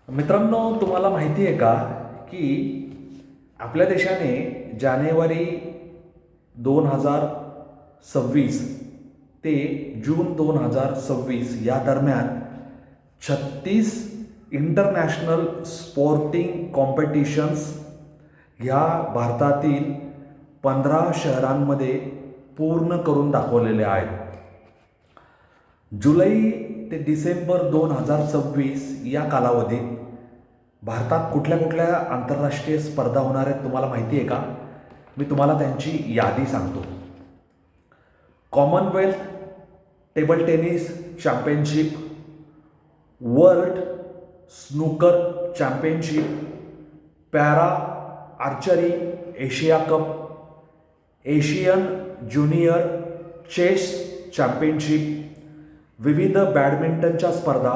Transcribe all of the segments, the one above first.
मित्रांनो, तुम्हाला माहिती आहे का की आपल्या देशाने जानेवारी 2026 ते जून 2026 या दरम्यान 36 इंटरनॅशनल स्पोर्टिंग कॉम्पिटिशन्स ह्या भारतातील 15 शहरांमध्ये पूर्ण करून दाखवलेले आहेत. जुलै ते डिसेंबर 2026 या कालावधीत भारतात कुठल्या कुठल्या आंतरराष्ट्रीय स्पर्धा होणार आहेत तुम्हाला माहिती आहे का? मी तुम्हाला त्यांची यादी सांगतो. Commonwealth table tennis championship, world snooker championship, para archery Asia cup, Asian junior chess championship, विविध बॅडमिंटनच्या स्पर्धा,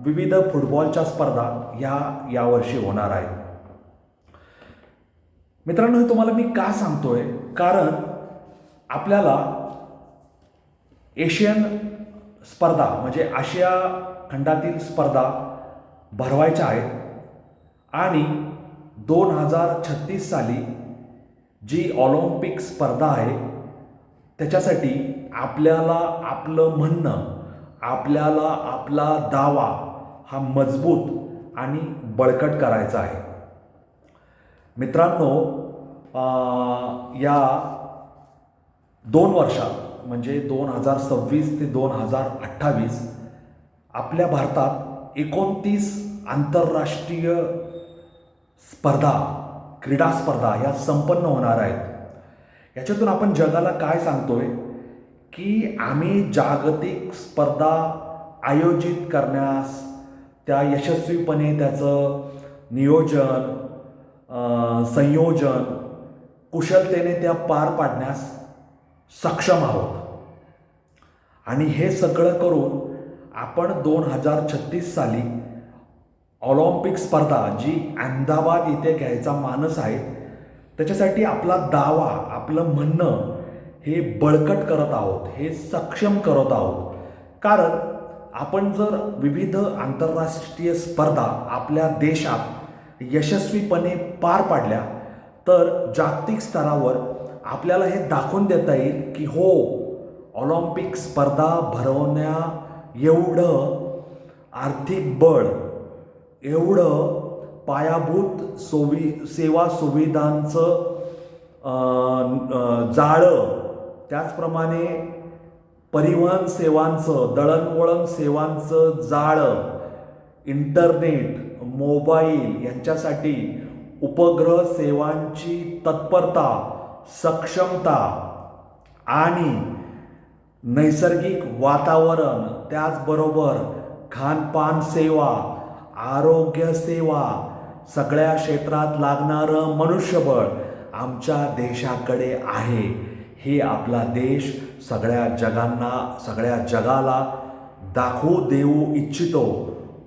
विविध फुटबॉलच्या स्पर्धा ह्या यावर्षी होणार आहेत. मित्रांनो, हे तुम्हाला मी का सांगतोय? कारण आपल्याला एशियन स्पर्धा म्हणजे आशिया खंडातील स्पर्धा भरवायच्या आहेत आणि 2036 साली जी ऑलिम्पिक स्पर्धा आहे त्याच्यासाठी आपल्याला आपलं म्हणणं, आपल्याला आपला दावा हा मजबूत आणि बळकट करायचा आहे. मित्रांनो, या 2 वर्षात म्हणजे 2026 ते 2028 आपल्या भारतात 29 आंतरराष्ट्रीय स्पर्धा, क्रीडा स्पर्धा ह्या संपन्न होणार आहेत. याच्यातून आपण जगाला काय सांगतोय की आम्ही जागतिक स्पर्धा आयोजित करण्यास, त्या यशस्वीपणे त्याचं नियोजन, संयोजन, कुशलतेने त्या पार पाडण्यास सक्षम आहोत. आणि हे सगळं करून आपण 2036 साली ऑलिम्पिक स्पर्धा जी अहमदाबाद इथे घ्यायचा मानस आहे त्याच्यासाठी आपला दावा, आपलं म्हणणं हे बळकट करत आहोत, हे सक्षम करत आहोत. कारण आपण जर विविध आंतरराष्ट्रीय स्पर्धा आपल्या देशात यशस्वीपणे पार पाडल्या तर जागतिक स्तरावर आपल्याला हे दाखवून देता येईल की हो, ऑलिम्पिक स्पर्धा भरवण्या एवढं आर्थिक बळ, एवढं पायाभूत सेवा सुविधांचं जाळं, त्याचप्रमाणे परिवहन सेवांचं, दळणवळण सेवांचं जाळं, इंटरनेट, मोबाईल यांच्यासाठी उपग्रह सेवांची तत्परता, सक्षमता आणि नैसर्गिक वातावरण, त्याचबरोबर खानपान सेवा, आरोग्य सेवा, सगळ्या क्षेत्रात लागणारं मनुष्यबळ आमच्या देशाकडे आहे. हे आपला देश सगळ्या जगाला दाखवू देऊ इच्छितो.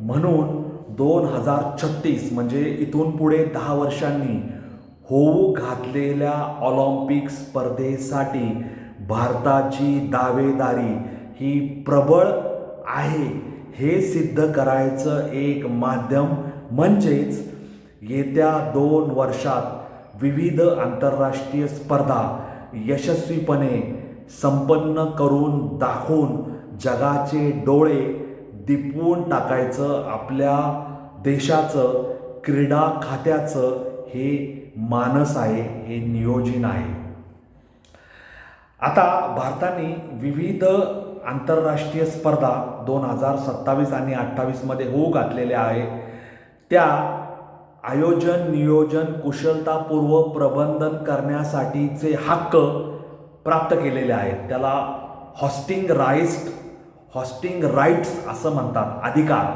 म्हणून 2036 म्हणजे इथून पुढे 10 वर्षांनी होऊ घातलेल्या ऑलिम्पिक स्पर्धेसाठी भारताची दावेदारी ही प्रबळ आहे हे सिद्ध करायचं एक माध्यम म्हणजेच येत्या 2 वर्षात विविध आंतरराष्ट्रीय स्पर्धा यशस्वीपणे संपन्न करून दाखवून जगाचे डोळे दिपवून टाकायचं आपल्या देशाचं, क्रीडा खात्याचं हे मानस आहे, हे नियोजन आहे. आता भारताने विविध आंतरराष्ट्रीय स्पर्धा 2027 आणि 28 मध्ये होऊ घातलेल्या आहे. त्या आयोजन, नियोजन, कुशलतापूर्व प्रबंधन करण्यासाठीचे हक्क प्राप्त केलेले आहेत. त्याला हॉस्टिंग राईट्स असं म्हणतात. अधिकार,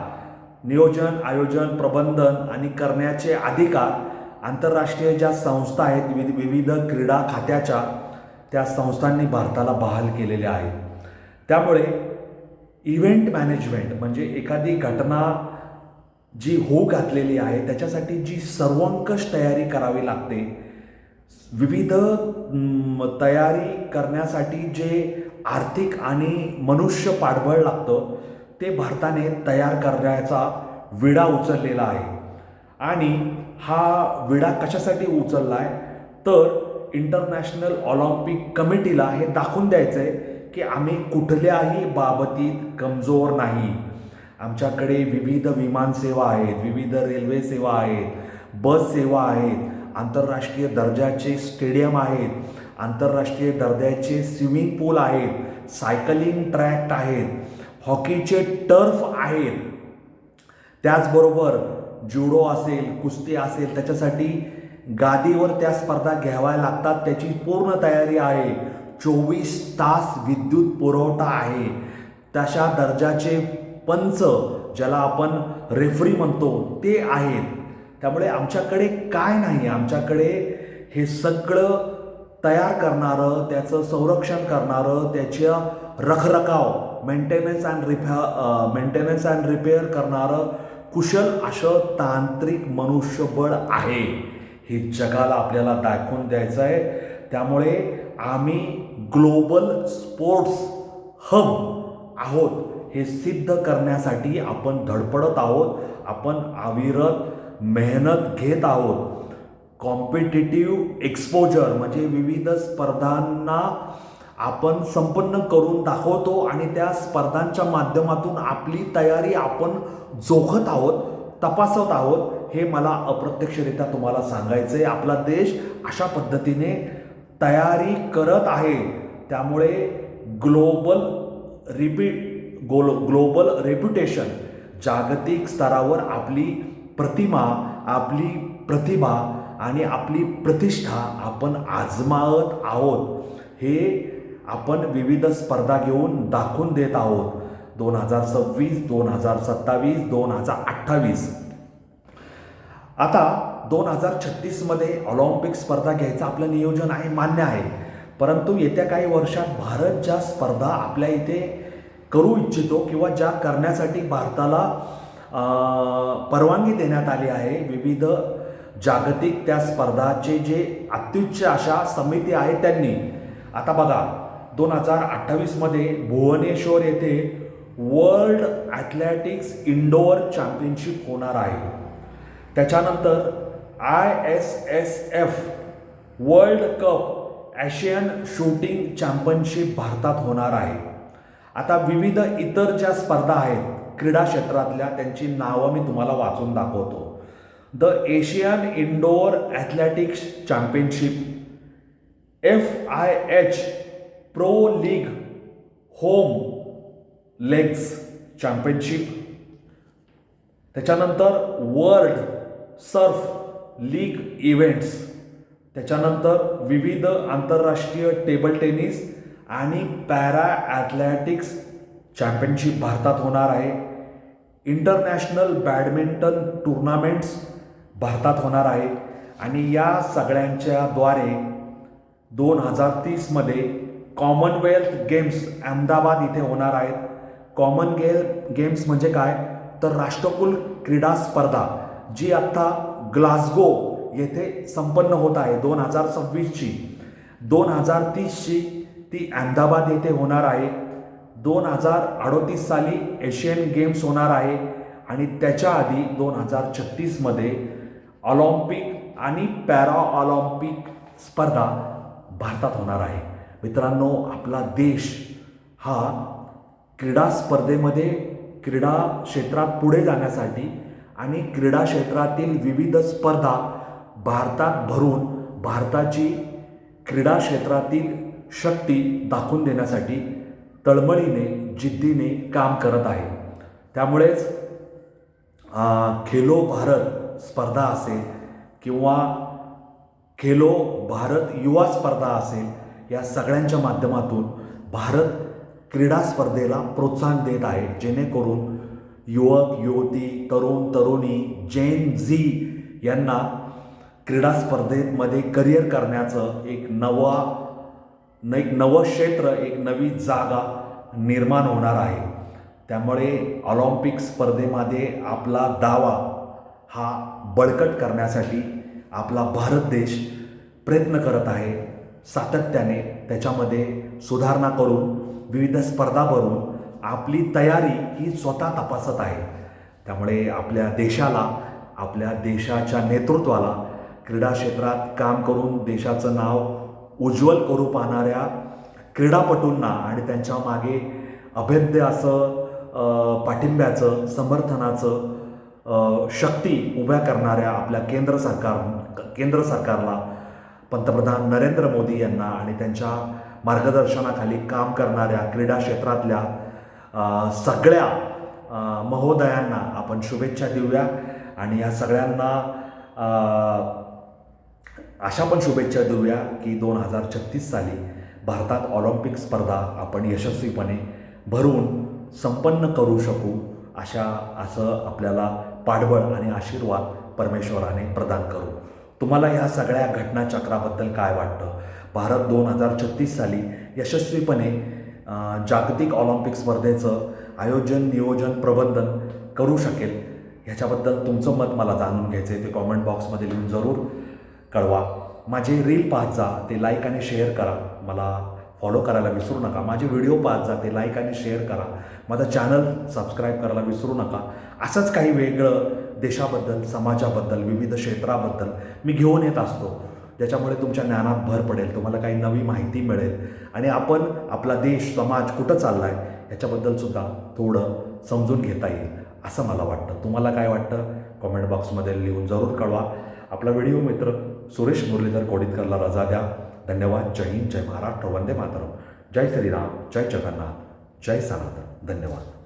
नियोजन, आयोजन, प्रबंधन आणि करण्याचे अधिकार आंतरराष्ट्रीय ज्या संस्था आहेत, विविध क्रीडा खात्याच्या, त्या संस्थांनी भारताला बहाल केलेल्या आहेत. त्यामुळे इव्हेंट मॅनेजमेंट म्हणजे एखादी घटना जी होऊ घातलेली आहे त्याच्यासाठी जी सर्वंकष तयारी करावी लागते, विविध तयारी करण्यासाठी जे आर्थिक आणि मनुष्य पाठबळ लागतं ते भारताने तयार करण्याचा विडा उचललेला आहे. आणि हा विडा कशासाठी उचलला आहे तर इंटरनॅशनल ऑलिम्पिक कमिटीला हे दाखवून द्यायचं आहे की आम्ही कुठल्याही बाबतीत कमजोर नाही. आमच्याकडे विविध विमानसेवा आहेत, विविध रेल्वे सेवा आहेत, बस सेवा आहेत, आंतरराष्ट्रीय दर्जाचे स्टेडियम आहेत, आंतरराष्ट्रीय दर्जाचे स्विमिंग पूल आहेत, सायकलिंग ट्रॅक आहेत, हॉकीचे टर्फ आहेत. त्याचबरोबर जुडो असेल, कुस्ती असेल, त्याच्यासाठी गादीवर त्या स्पर्धा घ्याव्या लागतात, त्याची पूर्ण तयारी आहे. 24 तास विद्युत पुरवठा आहे. तशा दर्जाचे पंच, ज्याला आपण रेफरी म्हणतो, ते आहेत. त्यामुळे आमच्याकडे काय नाही, आमच्याकडे हे सगळं तयार करणारं, त्याचं संरक्षण करणारं, त्याच्या रखरखाव मेंटेनन्स अँड रिपेअर करणारं कुशल असं तांत्रिक मनुष्यबळ आहे. हे जगाला आपल्याला दाखवून द्यायचं आहे. त्यामुळे आम्ही ग्लोबल स्पोर्ट्स हब आहोत हे सिद्ध करण्यासाठी आपण धडपडत आहोत. आपण अविरत मेहनत घेत आहोत. कॉम्पिटिटिव्ह एक्सपोजर म्हणजे विविध स्पर्धांना आपण संपन्न करून दाखवतो आणि त्या स्पर्धांच्या माध्यमातून आपली तयारी आपण जोखत आहोत, तपासत आहोत. हे मला अप्रत्यक्षरित्या तुम्हाला सांगायचं आहे. आपला देश अशा पद्धतीने तयारी करत आहे. त्यामुळे ग्लोबल रेप्युटेशन, जागतिक स्तरावर आपली प्रतिमा, आपली प्रतिभा आणि आपली प्रतिष्ठा आपण आजमावत आहोत. हे आपण विविध स्पर्धा घेऊन दाखवून देत आहोत. 2026, 2027, 2028. आता 2036 मध्ये ऑलिम्पिक स्पर्धा घ्यायचं आपलं नियोजन आहे, मान्य आहे. परंतु येत्या काही वर्षात भारत ज्या स्पर्धा आपल्या इथे करू इच्छितो किंवा ज्या करण्यासाठी भारताला परवानगी देण्यात आली आहे, विविध जागतिक त्या स्पर्धाचे जे अत्युच्च अशा समिती आहे त्यांनी, आता बघा 2028 मध्ये भुवनेश्वर येथे वर्ल्ड ॲथलेटिक्स इंडोअर चॅम्पियनशिप होणार आहे. त्याच्यानंतर ISSF world cup Asian shooting championship भारतात होणार आहे. आता विविध इतर ज्या स्पर्धा आहेत क्रीडा क्षेत्रातल्या, त्यांची नावं मी तुम्हाला वाचून दाखवतो. The Asian indoor athletics championship, FIH pro league home legs championship, त्याच्यानंतर वर्ल्ड सर्फ लीग इव्हेंट्स, त्याच्यानंतर विविध आंतरराष्ट्रीय टेबल टेनिस आणि पॅरा ॲथलेटिक्स चॅम्पियनशिप भारतात होणार आहे. इंटरनॅशनल बॅडमिंटन टुर्नामेंट्स भारतात होणार आहे. आणि या सगळ्यांच्या द्वारे 2030 मध्ये कॉमनवेल्थ गेम्स अहमदाबाद इथे होणार आहेत. गेम्स म्हणजे काय तर राष्ट्रकुल क्रीडा स्पर्धा जी आत्ता ग्लासगो येथे संपन्न होत आहे 2026ची, 2030ची ती अहमदाबाद येथे होणार आहे. 2038 साली एशियन गेम्स होणार आहे आणि त्याच्या आधी 2036 मध्ये ऑलिम्पिक आणि पॅरा ऑलिम्पिक स्पर्धा भारतात होणार आहे. मित्रांनो, आपला देश हा क्रीडा स्पर्धेमध्ये, क्रीडा क्षेत्रात पुढे जाण्यासाठी आणि क्रीडा क्षेत्रातील विविध स्पर्धा भारतात भरून भारताची क्रीडा क्षेत्रातील शक्ती दाखवून देण्यासाठी तळमळीने, जिद्दीने काम करत आहे. त्यामुळेच खेलो भारत स्पर्धा असेल किंवा खेलो भारत युवा स्पर्धा असेल, या सगळ्यांच्या माध्यमातून भारत क्रीडा स्पर्धेला प्रोत्साहन देत आहे, जेणेकरून युवक, युवती, तरुण, तरुणी, जेन झी यांना क्रीडा स्पर्धेमध्ये करिअर करण्याचं एक नवं क्षेत्र, एक नवी जागा निर्माण होणार आहे. त्यामुळे ऑलिम्पिक स्पर्धेमध्ये आपला दावा हा बळकट करण्यासाठी आपला भारत देश प्रयत्न करत आहे. सातत्याने त्याच्यामध्ये सुधारणा करून, विविध स्पर्धा भरून आपली तयारी ही स्वतः तपासत आहे. त्यामुळे आपल्या देशाला, आपल्या देशाच्या नेतृत्वाला, क्रीडा क्षेत्रात काम करून देशाचं नाव उज्ज्वल करू पाहणाऱ्या क्रीडापटूंना आणि त्यांच्या मागे अभेद्य असं पाठिंब्याचं, समर्थनाचं शक्ती उभ्या करणाऱ्या आपल्या केंद्र सरकारला, पंतप्रधान नरेंद्र मोदी यांना आणि त्यांच्या मार्गदर्शनाखाली काम करणाऱ्या क्रीडा क्षेत्रातल्या सगळ्या महोदयांना आपण शुभेच्छा देऊया. आणि या सगळ्यांना अशा पण शुभेच्छा देऊया की 2036 साली भारतात ऑलिम्पिक स्पर्धा आपण यशस्वीपणे भरवून संपन्न करू शकू, असं आपल्याला पाठबळ आणि आशीर्वाद परमेश्वराने प्रदान करू. तुम्हाला ह्या सगळ्या घटनाचक्राबद्दल काय वाटतं? भारत 2036 साली यशस्वीपणे जागतिक ऑलिम्पिक स्पर्धेचं आयोजन, नियोजन, प्रबंधन करू शकेल ह्याच्याबद्दल तुमचं मत मला जाणून घ्यायचं आहे. ते कॉमेंट बॉक्समध्ये लिहून जरूर कळवा. माझे रील पाहत जा, ते लाईक आणि शेअर करा. मला फॉलो करायला विसरू नका. माझे व्हिडिओ पाहत जा, ते लाईक आणि शेअर करा. माझा चॅनल सबस्क्राईब करायला विसरू नका. असंच काही वेगळं देशाबद्दल, समाजाबद्दल, विविध क्षेत्राबद्दल मी घेऊन येत असतो, ज्याच्यामुळे तुमच्या ज्ञानात भर पडेल, तुम्हाला काही नवी माहिती मिळेल आणि आपण आपला देश, समाज कुठं चालला आहे ह्याच्याबद्दलसुद्धा थोडं समजून घेता येईल असं मला वाटतं. तुम्हाला काय वाटतं? कॉमेंट बॉक्समध्ये लिहून जरूर कळवा. आपला व्हिडिओ मित्र सुरेश मुरलीधर कोडितकरला रजा द्या. धन्यवाद. जय हिंद, जय महाराष्ट्र, वंदे मातरम, जय श्रीराम, जय जगन्नाथ, जय सनातन. धन्यवाद.